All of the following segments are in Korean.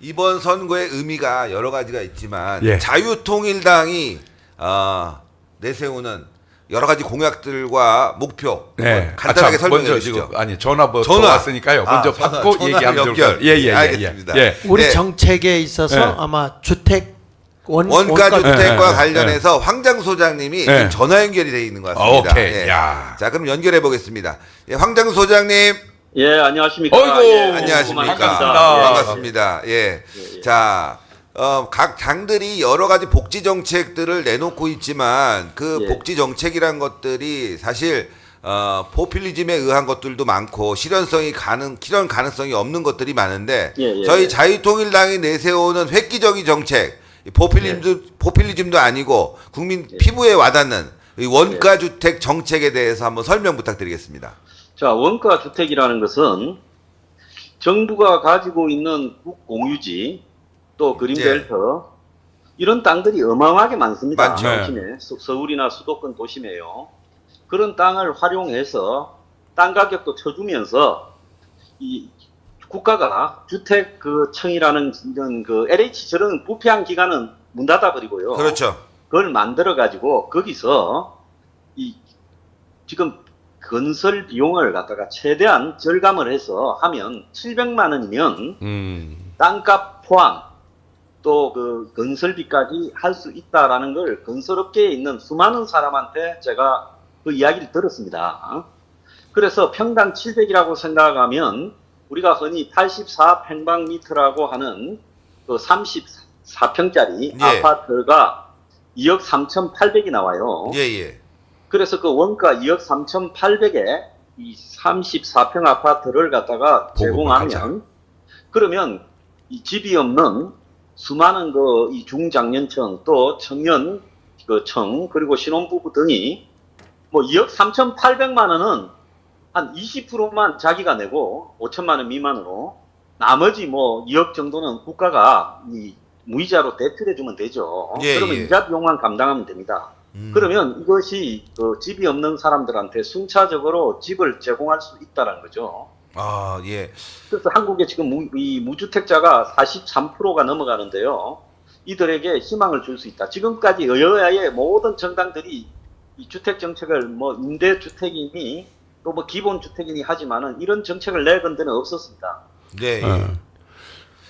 이번 선거의 의미가 여러 가지가 있지만 예. 자유통일당이 내세우는 여러 가지 공약들과 목표 네. 간단하게 설명해 먼저 주시죠. 지금 아니 전화부터 왔으니까요. 먼저 받고 얘기하면 연결. 예예예. 알겠습니다. 예. 우리 네. 정책에 있어서 네. 아마 주택 원가 주택과 네. 관련해서 황장 소장님이 네. 지금 전화 연결이 돼 있는 것 같습니다. 오케이. 예. 야. 자, 그럼 연결해 보겠습니다. 예, 황장 소장님. 예, 안녕하십니까. 어이구, 예, 안녕하십니까. 반갑습니다. 반갑습니다. 예. 자, 각 당들이 여러 가지 복지 정책들을 내놓고 있지만 그 예. 복지 정책이란 것들이 사실 포퓰리즘에 의한 것들도 많고 실현 가능성이 없는 것들이 많은데 예, 예. 저희 자유통일당이 내세우는 획기적인 정책, 포퓰리즘도 아니고 국민 피부에 와닿는 이 원가 주택 정책에 대해서 한번 설명 부탁드리겠습니다. 자, 원가 주택이라는 것은 정부가 가지고 있는 국공유지, 또 그린벨트, 이런 땅들이 어마어마하게 많습니다. 많죠. 도심에, 서울이나 수도권 도심에요. 그런 땅을 활용해서 땅 가격도 쳐주면서 이 국가가 주택 그 청이라는 이런 그 LH 저런 부패한 기관은 문 닫아버리고요. 그렇죠. 그걸 만들어 가지고 거기서 이 지금 건설 비용을 갖다가 최대한 절감을 해서 하면 700만 원이면 땅값 포함 또 그 건설비까지 할 수 있다라는 걸 건설업계에 있는 수많은 사람한테 제가 그 이야기를 들었습니다. 그래서 평당 700이라고 생각하면 우리가 흔히 84평방미터라고 하는 그 34평짜리 예. 아파트가 2억 3,800이 나와요. 예. 그래서 그 원가 2억 3,800에 이 34평 아파트를 갖다가 제공하면 그러면 이 집이 없는 수많은 그 이 중장년층 또 청년 그 청 그리고 신혼부부 등이 뭐 2억 3,800만 원은 한 20%만 자기가 내고 5천만 원 미만으로 나머지 뭐 2억 정도는 국가가 이 무이자로 대출해 주면 되죠. 예, 그러면 예. 이자 비용만 감당하면 됩니다. 그러면 이것이 그 집이 없는 사람들한테 순차적으로 집을 제공할 수 있다는 거죠. 아, 예. 그래서 한국에 지금 이 무주택자가 43%가 넘어가는데요. 이들에게 희망을 줄 수 있다. 지금까지 여야의 모든 정당들이 이 주택 정책을 뭐 임대주택이니 또 뭐 기본주택이니 하지만은 이런 정책을 내건 데는 없었습니다. 네.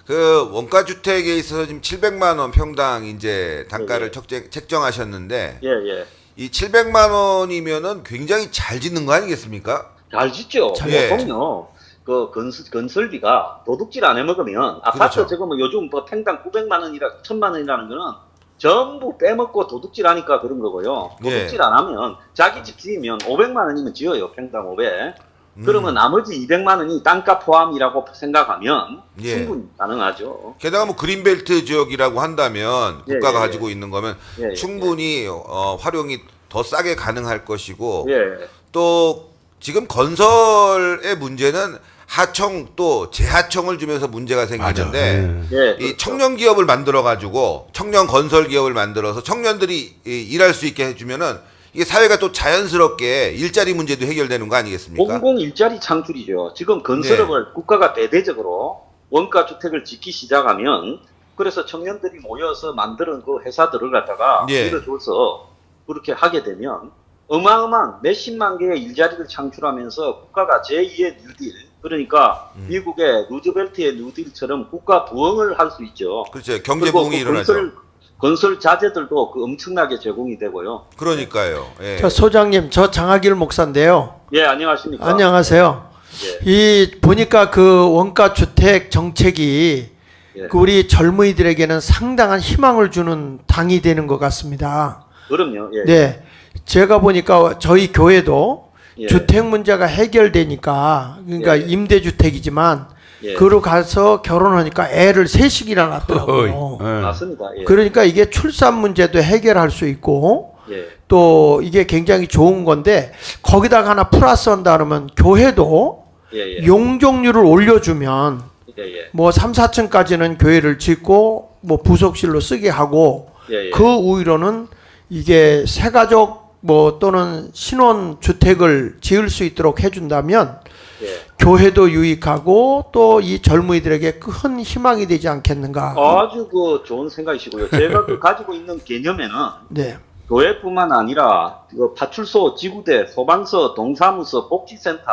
그 원가 주택에 있어서 지금 700만 원 평당 이제 단가를 책정하셨는데 예, 예. 이 700만 원이면은 굉장히 잘 짓는 거 아니겠습니까? 잘 짓죠. 예. 보통요. 그 건설비가 도둑질 안 해먹으면 아파트 그렇죠. 저거 뭐 요즘 뭐 평당 900만 원이라 1000만 원이라는 거는 전부 빼먹고 도둑질 하니까 그런 거고요. 도둑질 안 하면 자기 집 지으면 500만 원이면 지어요. 평당 500. 그러면 나머지 200만 원이 땅값 포함이라고 생각하면 예. 충분히 가능하죠. 게다가 뭐 그린벨트 지역이라고 한다면 예, 국가가 예, 가지고 있는 거면 예, 예, 충분히 활용이 더 싸게 가능할 것이고 예. 또 지금 건설의 문제는 하청 또 재하청을 주면서 문제가 생기는데 예. 이 그렇죠. 청년 기업을 만들어 가지고 청년 건설 기업을 만들어서 청년들이 일할 수 있게 해주면은 이게 사회가 또 자연스럽게 일자리 문제도 해결되는 거 아니겠습니까? 공공 일자리 창출이죠. 지금 건설업을 국가가 대대적으로 원가 주택을 짓기 시작하면 그래서 청년들이 모여서 만드는 그 회사들을 갖다가 예. 밀어줘서 그렇게 하게 되면 어마어마한 몇십만 개의 일자리를 창출하면서 국가가 제2의 뉴딜 그러니까 미국의 루즈벨트의 뉴딜처럼 국가 부흥을 할 수 있죠. 그렇죠. 경제 그리고 부흥이 그 일어나죠. 건설 자재들도 그 엄청나게 제공이 되고요. 그러니까요. 예. 저 소장님, 저 장하길 목사인데요. 예, 안녕하십니까? 안녕하세요. 예. 이 보니까 그 원가 주택 정책이 예. 그 우리 젊은이들에게는 상당한 희망을 주는 당이 되는 것 같습니다. 그럼요. 예. 네, 제가 보니까 저희 교회도 예. 주택 문제가 해결되니까 그러니까 예. 임대주택이지만 예. 그로 가서 결혼하니까 애를 셋씩이나 낳더라고요. 맞습니다. 예. 그러니까 이게 출산 문제도 해결할 수 있고 예. 또 이게 굉장히 좋은 건데 거기다가 하나 플러스 한다 그러면 교회도 예, 예. 용적률을 올려주면 예, 예. 뭐 3, 4층까지는 교회를 짓고 뭐 부속실로 쓰게 하고 예, 예. 그 우위로는 이게 새가족 뭐 또는 신혼 주택을 지을 수 있도록 해준다면 예. 교회도 유익하고 또 이 젊은이들에게 큰 희망이 되지 않겠는가. 아주 그 좋은 생각이시고요. 제가 그 가지고 있는 개념에는 네. 교회뿐만 아니라 그 파출소, 지구대, 소방서, 동사무소, 복지센터,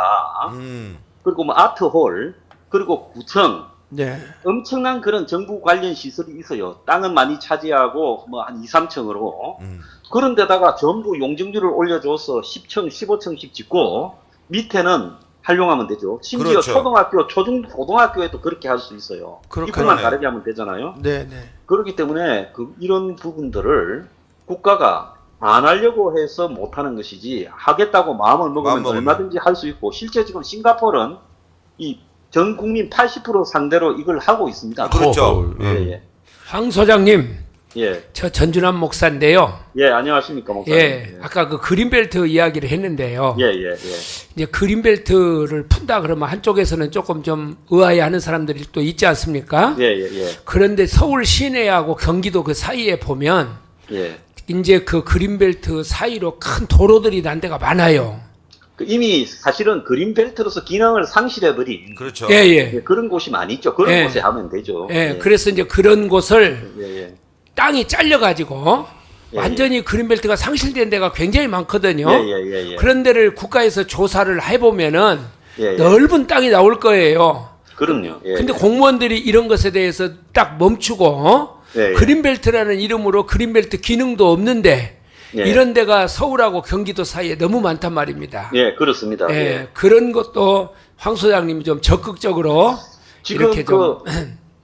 그리고 뭐 아트홀, 그리고 구청, 네. 엄청난 그런 정부 관련 시설이 있어요. 땅은 많이 차지하고 뭐 한 2, 3층으로. 그런 데다가 전부 용적률을 올려줘서 10층, 15층씩 짓고 밑에는 활용하면 되죠. 심지어 그렇죠. 초등학교, 고등학교에도 그렇게 할 수 있어요. 그렇군요. 입구만 다르게 하면 되잖아요. 네, 네. 그렇기 때문에 이런 부분들을 국가가 안 하려고 해서 못하는 것이지 하겠다고 마음을 먹으면 얼마든지 할 수 있고 실제 지금 싱가포르는 이 전 국민 80% 상대로 이걸 하고 있습니다. 그렇죠. 예, 예. 황 소장님, 예. 저 전준환 목사인데요. 예, 안녕하십니까, 목사님. 예, 아까 그 그린벨트 이야기를 했는데요. 예, 예, 예. 이제 그린벨트를 푼다 그러면 한쪽에서는 조금 좀 의아해하는 사람들이 또 있지 않습니까? 예, 예, 예. 그런데 서울 시내하고 경기도 그 사이에 보면 예. 이제 그 그린벨트 사이로 큰 도로들이 난 데가 많아요. 이미 사실은 그린벨트로서 기능을 상실해버린 그렇죠. 예, 예. 예, 그런 곳이 많이 있죠. 그런 예. 곳에 하면 되죠. 예, 그래서 이제 그런 곳을 예, 예. 땅이 잘려가지고 예, 완전히 그린벨트가 상실된 데가 굉장히 많거든요. 예, 예, 예, 예. 그런 데를 국가에서 조사를 해보면은 예, 예. 넓은 땅이 나올 거예요. 그럼요. 예, 근데 예. 공무원들이 이런 것에 대해서 딱 멈추고 예, 예. 그린벨트라는 이름으로 그린벨트 기능도 없는데 예. 이런 데가 서울하고 경기도 사이에 너무 많단 말입니다. 예, 그렇습니다. 예, 예. 그런 것도 황 소장님이 좀 적극적으로 지금 이렇게 좀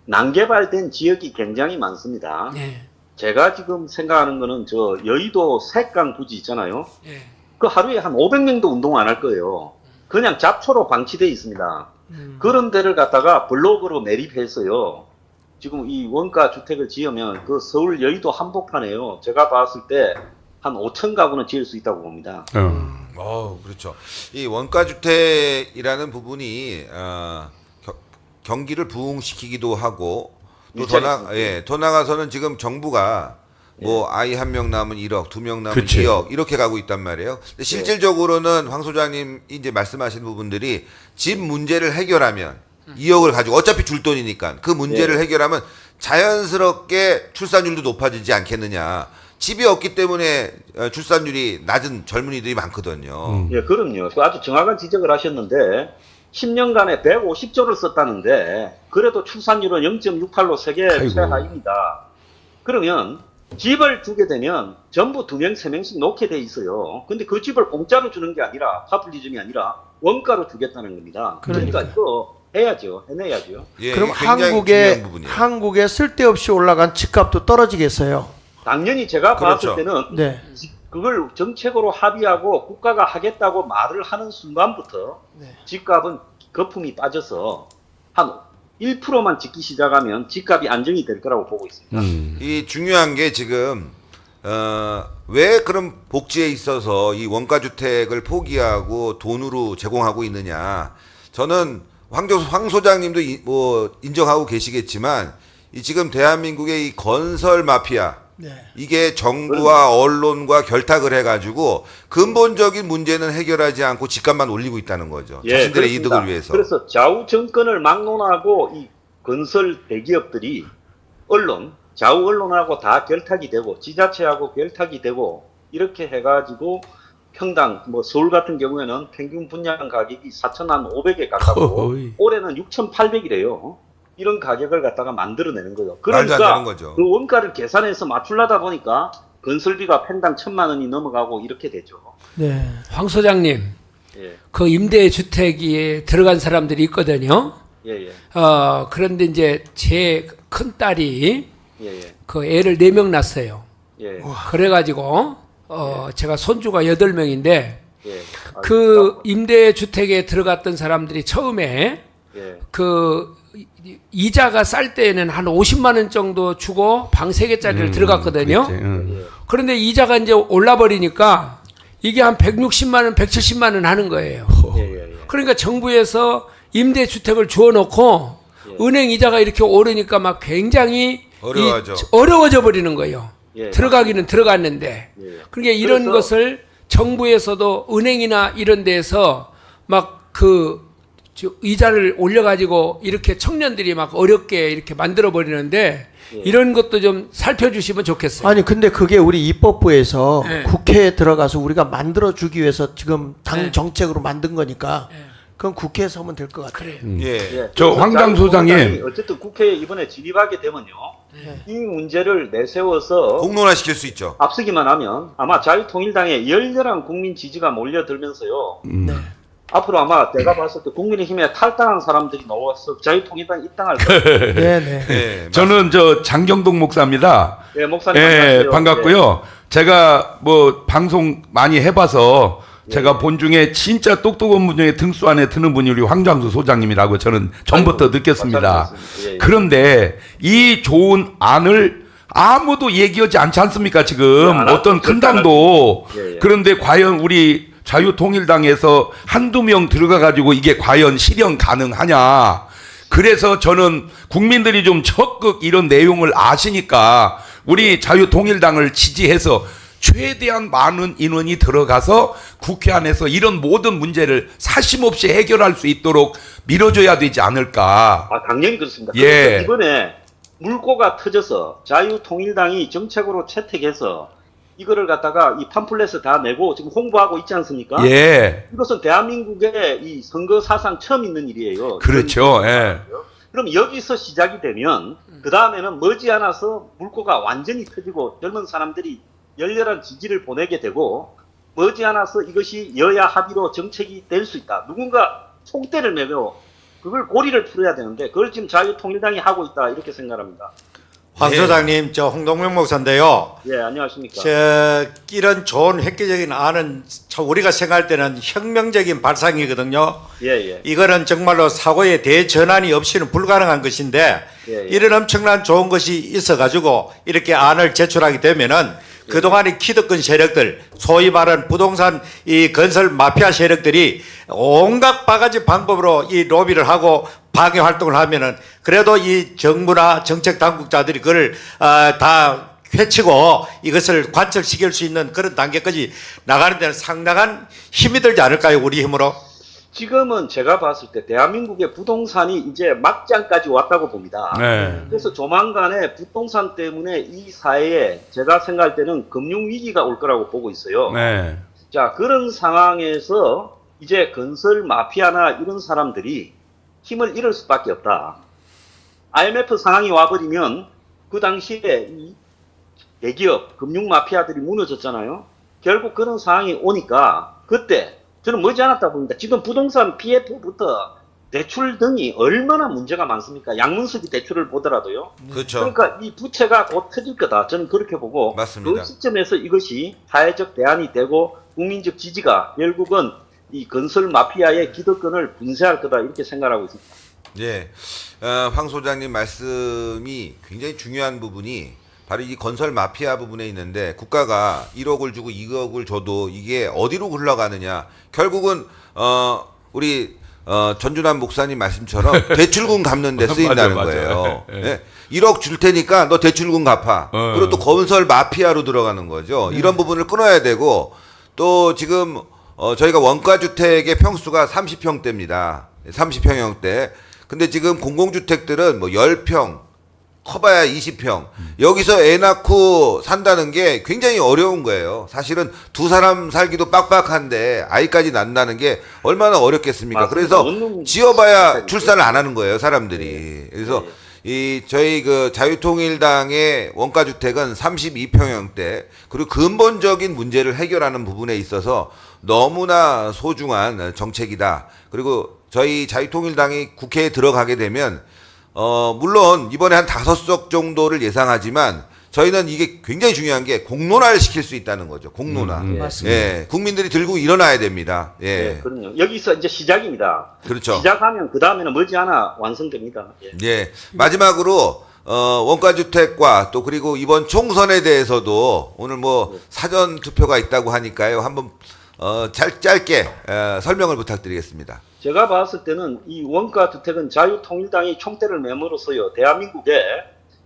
난개발된 지역이 굉장히 많습니다. 예, 제가 지금 생각하는 거는 저 여의도 색강 부지 있잖아요. 예. 그 하루에 한 500명도 운동 안 할 거예요. 그냥 잡초로 방치되어 있습니다. 그런 데를 갖다가 블록으로 매립해서요. 지금 이 원가 주택을 지으면 그 서울 여의도 한복판에요. 제가 봤을 때 한 5천 가구는 지을 수 있다고 봅니다. 그렇죠. 이 원가 주택이라는 부분이 경기를 부흥시키기도 하고 또 더 나가서는 지금 정부가 뭐 아이 한 명 낳으면 1억, 2명 낳으면 그치. 2억 이렇게 가고 있단 말이에요. 근데 실질적으로는 황 소장님 이제 말씀하신 부분들이 집 문제를 해결하면 2억을 가지고 어차피 줄 돈이니까 그 문제를 해결하면 자연스럽게 출산율도 높아지지 않겠느냐. 집이 없기 때문에 출산율이 낮은 젊은이들이 많거든요. 예, 그럼요. 아주 정확한 지적을 하셨는데 10년간에 150조를 썼다는데 그래도 출산율은 0.68로 세계 최하입니다. 그러면 집을 주게 되면 전부 2명, 3명씩 놓게 돼 있어요. 근데 그 집을 공짜로 주는 게 아니라 파퓰리즘이 아니라 원가로 주겠다는 겁니다. 그러니까 이거 해야죠. 해내야죠. 예, 그럼 이게 굉장히 중요한 부분이에요. 한국에 쓸데없이 올라간 집값도 떨어지겠어요. 당연히 제가 그렇죠. 봤을 때는 네. 그걸 정책으로 합의하고 국가가 하겠다고 말을 하는 순간부터 네. 집값은 거품이 빠져서 한 1%만 짓기 시작하면 집값이 안정이 될 거라고 보고 있습니다. 이 중요한 게 지금 왜 그런 복지에 있어서 이 원가 주택을 포기하고 돈으로 제공하고 있느냐? 저는 황 소장님도 뭐 인정하고 계시겠지만 이 지금 대한민국의 이 건설 마피아 네. 이게 정부와 언론과 결탁을 해가지고 근본적인 문제는 해결하지 않고 집값만 올리고 있다는 거죠. 자신들의 그렇습니다. 이득을 위해서. 그래서 좌우 정권을 막론하고 이 건설 대기업들이 좌우 언론하고 다 결탁이 되고 지자체하고 결탁이 되고 이렇게 해가지고 평당 뭐 서울 같은 경우에는 평균 분양 가격이 4,500에 가깝고 올해는 6,800이래요. 이런 가격을 갖다가 만들어내는 거죠. 말도 안 그러니까 되는 거죠. 그 원가를 계산해서 맞추려다 보니까 건설비가 평당 1,000만 원이 넘어가고 이렇게 되죠. 네. 황 소장님, 예, 그 임대주택에 들어간 사람들이 있거든요. 예, 예, 그런데 이제 제 큰 딸이 예, 예, 그 애를 4명 낳았어요. 예, 그래가지고 제가 손주가 8명인데 예. 그 임대주택에 들어갔던 사람들이 처음에 예, 그 이자가 쌀 때에는 한 50만 원 정도 주고 방 3개짜리를 들어갔거든요. 예. 그런데 이자가 이제 올라버리니까 이게 한 160만 원, 170만 원 하는 거예요. 예, 예, 예. 그러니까 정부에서 임대주택을 주어놓고 은행 이자가 이렇게 오르니까 막 굉장히 어려워져. 어려워져 버리는 거예요. 예, 들어가기는 들어갔는데. 예. 그러니까 이런 그래서- 것을 정부에서도 은행이나 이런 데서 막 이자를 올려가지고 이렇게 청년들이 막 어렵게 이렇게 만들어 버리는데 이런 것도 좀 살펴주시면 좋겠어요. 아니 근데 그게 우리 입법부에서 네. 국회에 들어가서 우리가 만들어 주기 위해서 지금 당 네. 정책으로 만든 거니까 네. 그건 국회에서 하면 될 것 같아요. 그래요. 예. 예. 저 그래서 황장 소장님. 자유통일당이 어쨌든 국회에 이번에 진입하게 되면요. 이 문제를 내세워서 공론화 시킬 수 있죠. 앞서기만 하면 아마 자유통일당에 열렬한 국민 지지가 몰려들면서요. 네. 앞으로 아마 내가 봤을 때 국민의힘에 탈당한 사람들이 나와서 자유통일당 입당할 거예요. 네네. 예, 저는 저 장경동 목사입니다. 예, 목사님 예, 안녕하세요. 반갑고요. 제가 뭐 방송 많이 해봐서 제가 본 중에 진짜 똑똑한 분 중에 등수 안에 드는 분이 우리 황장수 소장님이라고 저는 전부터 아이고, 느꼈습니다. 감사합니다. 예, 예. 그런데 이 좋은 안을 아무도 얘기하지 않지 않습니까 지금 네, 안 어떤 하죠. 큰 당도. 예, 예. 그런데 과연 우리 자유통일당에서 한두 명 들어가가지고 이게 과연 실현 가능하냐. 그래서 저는 국민들이 좀 적극 이런 내용을 아시니까 우리 자유통일당을 지지해서 최대한 많은 인원이 들어가서 국회 안에서 이런 모든 문제를 사심없이 해결할 수 있도록 밀어줘야 되지 않을까. 아, 당연히 그렇습니다. 예. 그래서 이번에 물꼬가 터져서 자유통일당이 정책으로 채택해서 이거를 갖다가 이 팜플렛을 다 내고 지금 홍보하고 있지 않습니까? 예, 이것은 대한민국의 이 선거 사상 처음 있는 일이에요. 그렇죠. 예. 그럼 여기서 시작이 되면 그 다음에는 머지않아서 물꼬가 완전히 터지고 젊은 사람들이 열렬한 지지를 보내게 되고 머지않아서 이것이 여야 합의로 정책이 될 수 있다. 누군가 총대를 매며 그걸 고리를 풀어야 되는데 그걸 지금 자유통일당이 하고 있다 이렇게 생각합니다. 황 소장님, 저 홍동명 목사인데요. 예, 안녕하십니까. 이런 좋은 획기적인 안은 참 우리가 생각할 때는 혁명적인 발상이거든요. 예, 예. 이거는 정말로 사고의 대전환이 없이는 불가능한 것인데 예, 예. 이런 엄청난 좋은 것이 있어가지고 이렇게 안을 제출하게 되면은 그동안의 키드권 세력들, 소위 말하는 부동산 이 건설 마피아 세력들이 온갖 바가지 방법으로 이 로비를 하고 방해 활동을 하면은 그래도 이 정부나 정책 당국자들이 그걸 다 회치고 이것을 관철시킬 수 있는 그런 단계까지 나가는 데는 상당한 힘이 들지 않을까요, 우리 힘으로? 지금은 제가 봤을 때 대한민국의 부동산이 이제 막장까지 왔다고 봅니다. 네. 그래서 조만간에 부동산 때문에 이 사회에 제가 생각할 때는 금융위기가 올 거라고 보고 있어요. 네. 자, 그런 상황에서 이제 건설 마피아나 이런 사람들이 힘을 잃을 수밖에 없다. IMF 상황이 와버리면 그 당시에 이 대기업, 금융 마피아들이 무너졌잖아요. 결국 그런 상황이 오니까 그때 저는 머지않았다 봅니다. 지금 부동산 PF부터 대출 등이 얼마나 문제가 많습니까? 양문수기 대출을 보더라도요. 그렇죠. 그러니까 이 부채가 곧 터질 거다. 저는 그렇게 보고 맞습니다. 그 시점에서 이것이 사회적 대안이 되고 국민적 지지가 결국은 이 건설 마피아의 기득권을 분쇄할 거다 이렇게 생각하고 있습니다. 예, 황 소장님 말씀이 굉장히 중요한 부분이 바로 이 건설 마피아 부분에 있는데 국가가 1억을 주고 2억을 줘도 이게 어디로 흘러가느냐. 결국은 우리 전준환 목사님 말씀처럼 대출금 갚는 데 쓰인다는 맞아, 맞아. 거예요. 예. 예. 1억 줄 테니까 너 대출금 갚아. 그리고 또 건설 마피아로 들어가는 거죠. 이런 부분을 끊어야 되고 또 지금 저희가 원가주택의 평수가 30평대입니다. 30평형대. 근데 지금 공공주택들은 뭐 10평, 커봐야 20평. 여기서 애 낳고 산다는 게 굉장히 어려운 거예요. 사실은 두 사람 살기도 빡빡한데 아이까지 낳는다는 게 얼마나 어렵겠습니까? 맞습니다. 그래서 지어봐야 출산을 안 하는 거예요, 사람들이. 그래서 이 저희 그 자유통일당의 원가주택은 32평형대 그리고 근본적인 문제를 해결하는 부분에 있어서 너무나 소중한 정책이다. 그리고 저희 자유통일당이 국회에 들어가게 되면 물론 이번에 한 5석 정도를 예상하지만 저희는 이게 굉장히 중요한 게 공론화를 시킬 수 있다는 거죠. 공론화. 맞습니다. 예, 국민들이 들고 일어나야 됩니다. 예, 네, 그럼요. 여기서 이제 시작입니다. 그렇죠. 시작하면 그 다음에는 머지않아 완성됩니다. 예. 예, 마지막으로 원가주택과 또 그리고 이번 총선에 대해서도 오늘 뭐 사전 투표가 있다고 하니까요. 한번 짧게 설명을 부탁드리겠습니다. 제가 봤을 때는 이 원가주택은 자유통일당이 총대를 메물어서요. 대한민국에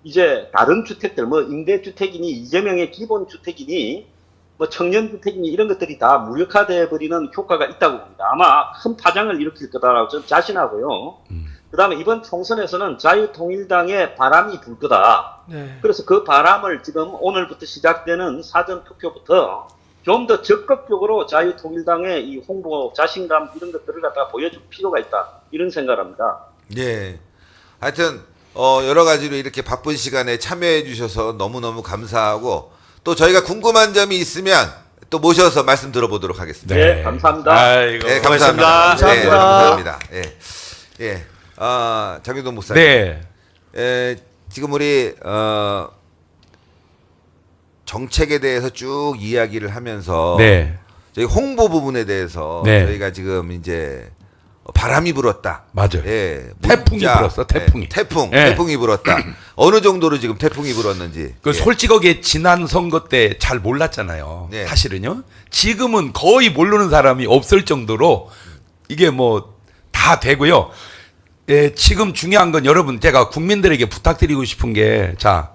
이제 다른 주택들 뭐 임대주택이니 이재명의 기본주택이니 뭐 청년주택이니 이런 것들이 다 무력화돼 버리는 효과가 있다고 봅니다. 아마 큰 파장을 일으킬 거다라고 저는 자신하고요. 그다음에 이번 총선에서는 자유통일당의 바람이 불 거다. 네. 그래서 그 바람을 지금 오늘부터 시작되는 사전 투표부터 좀 더 적극적으로 자유통일당의 이 홍보 자신감 이런 것들을 갖다가 보여줄 필요가 있다. 이런 생각을 합니다. 예. 하여튼 여러 가지로 이렇게 바쁜 시간에 참여해 주셔서 너무너무 감사하고 또 저희가 궁금한 점이 있으면 또 모셔서 말씀 들어보도록 하겠습니다. 네, 감사합니다. 아이고, 네, 고맙습니다. 감사합니다. 네, 감사합니다. 감사합니다. 예. 예. 장윤동 목사님. 네. 지금 우리 정책에 대해서 쭉 이야기를 하면서 네. 저희 홍보 부분에 대해서 네. 저희가 지금 이제 바람이 불었다. 맞아요. 예. 태풍이 불었어, 태풍이. 예. 태풍이 불었다. 어느 정도로 지금 태풍이 불었는지. 그 예. 솔직하게 지난 선거 때 잘 몰랐잖아요. 네. 사실은요. 지금은 거의 모르는 사람이 없을 정도로 이게 뭐 다 되고요. 예, 지금 중요한 건 여러분 제가 국민들에게 부탁드리고 싶은 게 자,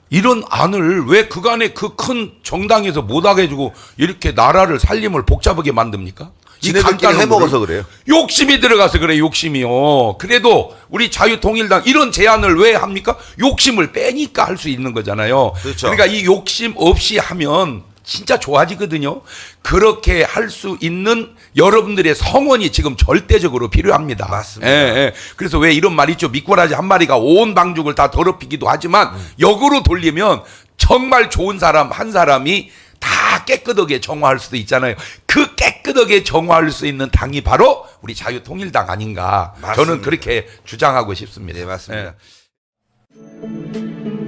이런 안을 왜 그간에 그 큰 정당에서 못하게 해주고 이렇게 나라를 살림을 복잡하게 만듭니까? 이 지네들끼리 간단한 해먹어서 거를. 그래요. 욕심이 들어가서 그래, 욕심이요. 그래도 우리 자유통일당 이런 제안을 왜 합니까? 욕심을 빼니까 할 수 있는 거잖아요. 그렇죠. 그러니까 이 욕심 없이 하면 진짜 좋아지거든요. 그렇게 할 수 있는 여러분들의 성원이 지금 절대적으로 필요합니다. 맞습니다. 예, 예. 그래서 왜 이런 말이 있죠. 미꾸라지 한 마리가 온 방죽을 다 더럽히기도 하지만 역으로 돌리면 정말 좋은 사람 한 사람이 다 깨끗하게 정화할 수도 있잖아요. 그 깨끗하게 정화할 수 있는 당이 바로 우리 자유통일당 아닌가. 맞습니다. 저는 그렇게 주장하고 싶습니다. 네, 맞습니다. 예.